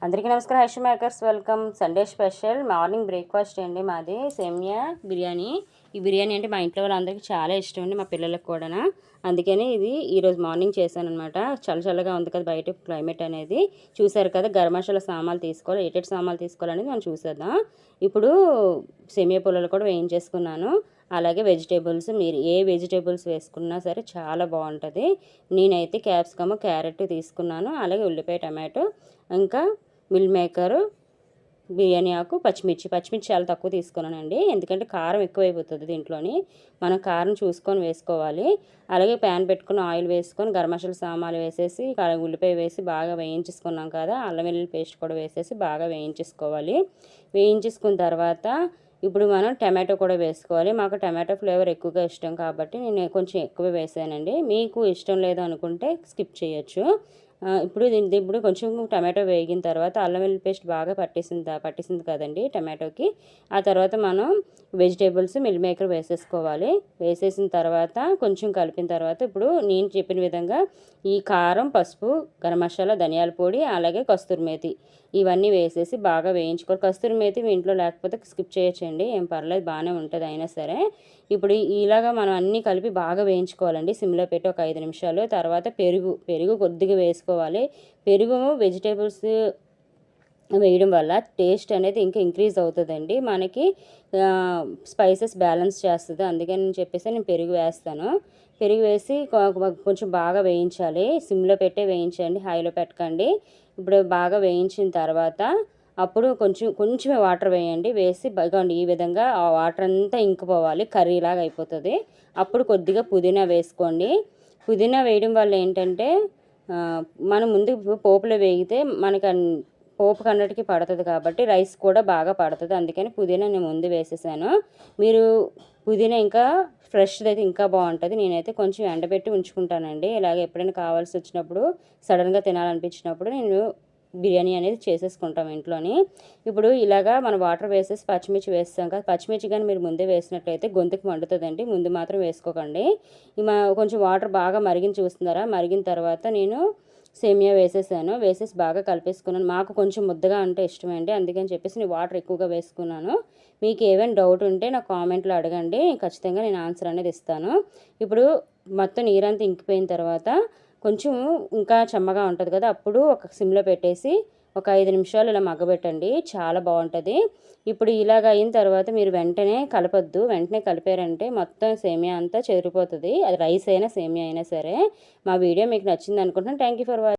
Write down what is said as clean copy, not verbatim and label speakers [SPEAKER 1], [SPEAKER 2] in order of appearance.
[SPEAKER 1] అందరికీ నమస్కారం. Harsha makers welcome. Sunday special morning breakfast అండి మాది సేమియా బిర్యానీ. ఈ బిర్యానీ అంటే మా ఇంట్లో వాళ్ళందరికీ చాలా ఇష్టం అండి, మా పిల్లలకు కూడా. అందుకని ఇది ఈరోజు మార్నింగ్ చేశాను అనమాట. చల్లగా ఉంది కదా బయట క్లైమేట్ అనేది. చూసారు కదా, గరం మసాలా సామాన్లు తీసుకోవాలి, ఏటెడ్ సామాన్లు తీసుకోవాలనేది మనం చూసేద్దాం. ఇప్పుడు సేమియా పుల్లలు కూడా వేయించేసుకున్నాను. అలాగే వెజిటేబుల్స్, మీరు ఏ వెజిటేబుల్స్ వేసుకున్నా సరే చాలా బాగుంటుంది. నేనైతే క్యాప్సికమ్, క్యారెట్ తీసుకున్నాను, అలాగే ఉల్లిపాయ, టమాటో, ఇంకా మిల్ మేకరు, బిర్యానీ ఆకు, పచ్చిమిర్చి చాలా తక్కువ తీసుకున్నానండి, ఎందుకంటే కారం ఎక్కువైపోతుంది దీంట్లోని. మనం కారం చూసుకొని వేసుకోవాలి. అలాగే ప్యాన్ పెట్టుకుని ఆయిల్ వేసుకొని గరం మసాలా సామాన్లు వేసేసి ఉల్లిపాయ వేసి బాగా వేయించేసుకున్నాం కదా, అల్లం వెల్లుల్లి పేస్ట్ కూడా వేసేసి బాగా వేయించేసుకోవాలి. వేయించేసుకున్న తర్వాత ఇప్పుడు మనం టమాటో కూడా వేసుకోవాలి. మాకు టమాటో ఫ్లేవర్ ఎక్కువగా ఇష్టం కాబట్టి నేను కొంచెం ఎక్కువ వేసానండి. మీకు ఇష్టం లేదు అనుకుంటే స్కిప్ చేయొచ్చు. ఇప్పుడు కొంచెం టమాటో వేగిన తర్వాత అల్లం వెల్లుల్లి పేస్ట్ బాగా పట్టేసింది కదండి టమాటోకి. ఆ తర్వాత మనం వెజిటేబుల్స్ మిల్ మేకర్ వేసేసుకోవాలి. వేసేసిన తర్వాత కొంచెం కలిపిన తర్వాత ఇప్పుడు నేను చెప్పిన విధంగా ఈ కారం, పసుపు, గరం మసాలా, ధనియాల పొడి, అలాగే కస్తూరి మేతి ఇవన్నీ వేసేసి బాగా వేయించుకోవాలి. కస్తూరి మేతి మీ ఇంట్లో లేకపోతే స్కిప్ చేయొచ్చండి, ఏం పర్లేదు, బాగానే ఉంటుంది అయినా సరే. ఇప్పుడు ఇలాగా మనం అన్నీ కలిపి బాగా వేయించుకోవాలండి సిమ్లో పెట్టి ఒక 5 నిమిషాలు. తర్వాత పెరుగు కొద్దిగా వేసుకోవాలి. పెరుగు వెజిటేబుల్స్ వేయడం వల్ల టేస్ట్ అనేది ఇంకా ఇంక్రీజ్ అవుతుందండి, మనకి స్పైసెస్ బ్యాలెన్స్ చేస్తుంది. అందుకని చెప్పేసి నేను పెరుగు వేస్తాను. పెరుగు వేసి కొంచెం బాగా వేయించాలి. సిమ్లో పెట్టే వేయించండి, హైలో పెట్టకండి. ఇప్పుడు బాగా వేయించిన తర్వాత అప్పుడు కొంచెమే వాటర్ వేయండి. వేసి ఇగోండి ఈ విధంగా ఆ వాటర్ అంతా ఇంకిపోవాలి, కర్రీలాగా అయిపోతుంది. అప్పుడు కొద్దిగా పుదీనా వేసుకోండి. పుదీనా వేయడం వల్ల ఏంటంటే మనం ముందు పోపులో వేగితే మనకి పోపు కన్నటికి పడుతుంది కాబట్టి రైస్ కూడా బాగా పడుతుంది. అందుకని పుదీనా నేను ముందు వేసేసాను. మీరు పుదీనా ఇంకా ఫ్రెష్ది అయితే ఇంకా బాగుంటుంది. నేనైతే కొంచెం ఎండబెట్టి ఉంచుకుంటానండి, ఇలాగ ఎప్పుడైనా కావాల్సి వచ్చినప్పుడు సడన్గా తినాలనిపించినప్పుడు నేను బిర్యానీ అనేది చేసేసుకుంటాం ఇంట్లోని. ఇప్పుడు ఇలాగా మనం వాటర్ వేసేసి పచ్చిమిర్చి వేస్తాం కదా, పచ్చిమిర్చి కానీ మీరు ముందే వేసినట్లయితే గొంతుకు మండుతుందండి, ముందు మాత్రం వేసుకోకండి. కొంచెం వాటర్ బాగా మరిగిన చూస్తున్నారా, మరిగిన తర్వాత నేను సేమియా వేసేసాను. వేసేసి బాగా కలిపేసుకున్నాను. మాకు కొంచెం ముద్దగా అంటే ఇష్టమండి, అందుకని చెప్పేసి నేను వాటర్ ఎక్కువగా వేసుకున్నాను. మీకు ఏమైనా డౌట్ ఉంటే నాకు కామెంట్లో అడగండి, ఖచ్చితంగా నేను ఆన్సర్ అనేది ఇస్తాను. ఇప్పుడు మొత్తం నీరంతా ఇంకిపోయిన తర్వాత కొంచెం ఇంకా చెమ్మగా ఉంటుంది కదా, అప్పుడు ఒక సిమ్లో పెట్టేసి ఒక 5 నిమిషాలు ఇలా మగ్గబెట్టండి, చాలా బాగుంటుంది. ఇప్పుడు ఇలాగ అయిన తర్వాత మీరు వెంటనే కలపొద్దు. వెంటనే కలిపారంటే మొత్తం సేమియా అంతా చెదిరిపోతుంది, అది రైస్ అయినా సేమియా అయినా సరే. మా వీడియో మీకు నచ్చింది అనుకుంటున్నాను. Thank you for watching.